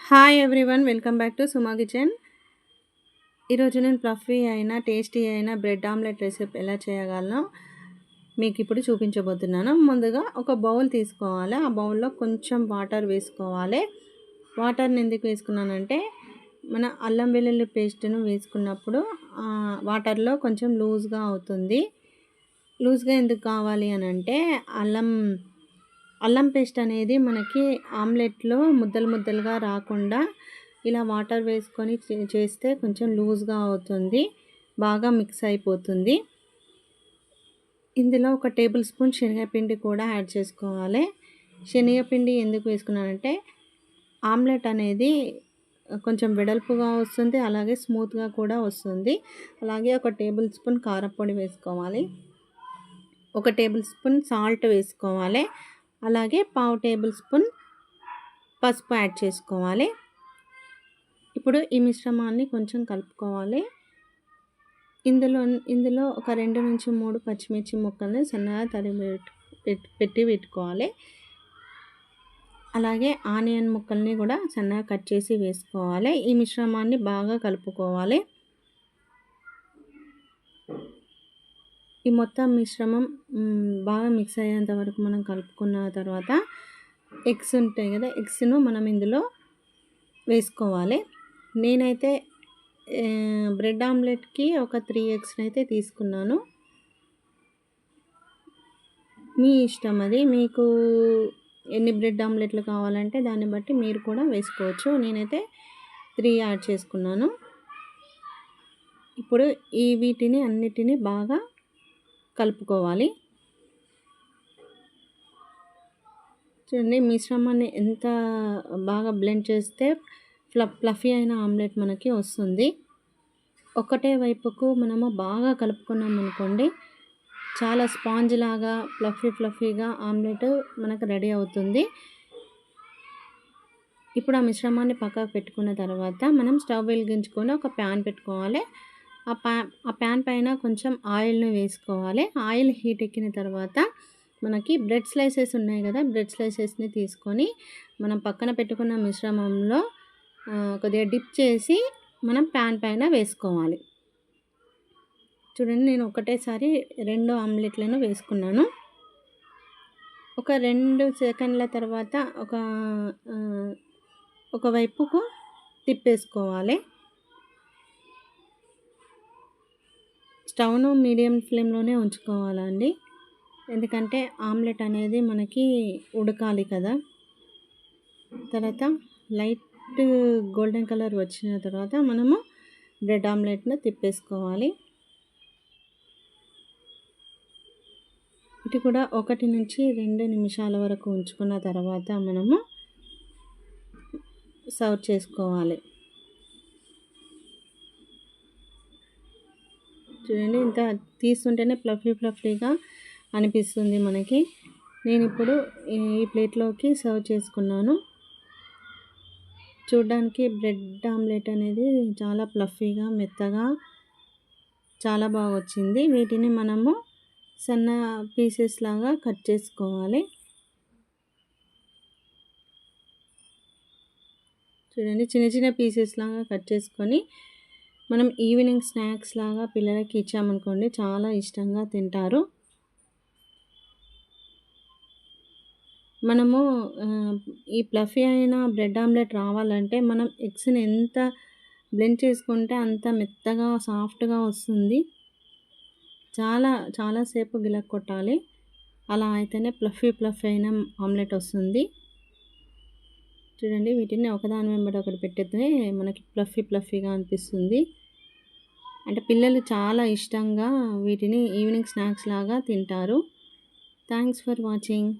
Hi everyone, welcome back to Suma kitchen. ఈరోజు నేను fluffy అయినా టేస్టీ అయినా బ్రెడ్ ఆమ్లెట్ రెసిపీ ఎలా చేయగలనో మీకు ఇప్పుడు చూపించబోతున్నాను. ముందుగా ఒక బౌల్ తీసుకోవాలి. ఆ బౌల్లో కొంచెం వాటర్ వేసుకోవాలి. వాటర్ని ఎందుకు వేసుకున్నానంటే మన అల్లం వెల్లుల్లి పేస్ట్ను వేసుకున్నప్పుడు వాటర్లో కొంచెం లూజ్గా అవుతుంది. లూజ్గా ఎందుకు కావాలి అని అంటే అల్లం పేస్ట్ అనేది మనకి ఆమ్లెట్లో ముద్దలుగా రాకుండా ఇలా వాటర్ వేసుకొని చేస్తే కొంచెం లూజ్గా అవుతుంది, బాగా మిక్స్ అయిపోతుంది. ఇందులో ఒక టేబుల్ స్పూన్ శనగపిండి కూడా యాడ్ చేసుకోవాలి. శనగపిండి ఎందుకు వేసుకున్నానంటే ఆమ్లెట్ అనేది కొంచెం వెడల్పుగా వస్తుంది, అలాగే స్మూత్గా కూడా వస్తుంది. అలాగే ఒక టేబుల్ స్పూన్ కారపొడి వేసుకోవాలి, ఒక టేబుల్ స్పూన్ సాల్ట్ వేసుకోవాలి, అలాగే పావు టేబుల్ స్పూన్ పసుపు యాడ్ చేసుకోవాలి. ఇప్పుడు ఈ మిశ్రమాన్ని కొంచెం కలుపుకోవాలి. ఇందులో ఒక 2 నుంచి 3 పచ్చిమిర్చి ముక్కల్ని సన్నగా తరిగి పెట్టుకోవాలి. అలాగే ఆనియన్ ముక్కల్ని కూడా సన్నగా కట్ చేసి వేసుకోవాలి. ఈ మిశ్రమాన్ని బాగా కలుపుకోవాలి. ఈ మొత్తం మిశ్రమం బాగా మిక్స్ అయ్యేంత వరకు మనం కలుపుకున్న తర్వాత ఎగ్స్ ఉంటాయి కదా, ఎగ్స్ను మనం ఇందులో వేసుకోవాలి. నేనైతే బ్రెడ్ ఆమ్లెట్కి ఒక 3 ఎగ్స్ని అయితే తీసుకున్నాను. మీ ఇష్టం అది, మీకు ఎన్ని బ్రెడ్ ఆమ్లెట్లు కావాలంటే దాన్ని బట్టి మీరు కూడా వేసుకోవచ్చు. నేనైతే 3 యాడ్ చేసుకున్నాను. ఇప్పుడు వీటిని అన్నిటినీ బాగా కలుపుకోవాలి. చూడండి, మిశ్రమాన్ని ఎంత బాగా బ్లెండ్ చేస్తే ఫ్లఫీ అయిన ఆమ్లెట్ మనకి వస్తుంది. ఒకటే వైపుకు మనము బాగా కలుపుకున్నాం అనుకోండి, చాలా స్పాంజ్ లాగా ఫ్లఫీగా ఆమ్లెట్ మనకు రెడీ అవుతుంది. ఇప్పుడు ఆ మిశ్రమాన్ని పక్కకు పెట్టుకున్న తర్వాత మనం స్టవ్ వెలిగించుకొని ఒక ప్యాన్ పెట్టుకోవాలి. ఆ ప్యాన్ పైన కొంచెం ఆయిల్ని వేసుకోవాలి. ఆయిల్ హీట్ ఎక్కిన తర్వాత మనకి బ్రెడ్ స్లైసెస్ ఉన్నాయి కదా, బ్రెడ్ స్లైసెస్ని తీసుకొని మనం పక్కన పెట్టుకున్న మిశ్రమంలో కొద్దిగా డిప్ చేసి మనం ప్యాన్ పైన వేసుకోవాలి. చూడండి, నేను ఒకటేసారి 2 ఆమ్లెట్లను వేసుకున్నాను. ఒక 2 సెకండ్ల తర్వాత ఒక వైపుకు తిప్పేసుకోవాలి. స్టవ్ను మీడియం ఫ్లేమ్లోనే ఉంచుకోవాలండి, ఎందుకంటే ఆమ్లెట్ అనేది మనకి ఉడకాలి కదా. తర్వాత లైట్ గోల్డెన్ కలర్ వచ్చిన తర్వాత మనము బ్రెడ్ ఆమ్లెట్ను తిప్పేసుకోవాలి. ఇది కూడా 1 నుంచి 2 నిమిషాల వరకు ఉంచుకున్న తర్వాత మనము సర్వ్ చేసుకోవాలి. చూడండి, ఇంత తీస్తుంటేనే ఫ్లఫీగా అనిపిస్తుంది మనకి. నేను ఇప్పుడు ఈ ప్లేట్లోకి సర్వ్ చేసుకున్నాను. చూడడానికి బ్రెడ్ ఆమ్లెట్ అనేది చాలా ఫ్లఫీగా మెత్తగా చాలా బాగా వచ్చింది. వీటిని మనము సన్న పీసెస్ లాగా కట్ చేసుకోవాలి. చూడండి, చిన్న పీసెస్ లాగా కట్ చేసుకొని మనం ఈవినింగ్ స్నాక్స్ లాగా పిల్లలకి ఇచ్చామనుకోండి, చాలా ఇష్టంగా తింటారు. మనము ఈ ఫ్లఫీ అయిన బ్రెడ్ ఆమ్లెట్ రావాలంటే మనం ఎగ్స్ని ఎంత బ్లెండ్ చేసుకుంటే అంత మెత్తగా సాఫ్ట్గా వస్తుంది. చాలాసేపు గిలక్ కొట్టాలి, అలా అయితేనే ఫ్లఫీ అయిన ఆమ్లెట్ వస్తుంది. చూడండి, వీటిని ఒకదాని వెంబడి ఒకటి పెట్టితే మనకి ఫ్లఫీగా అనిపిస్తుంది. అంటే పిల్లలు చాలా ఇష్టంగా వీటిని ఈవినింగ్ స్నాక్స్ లాగా తింటారు. Thanks for watching.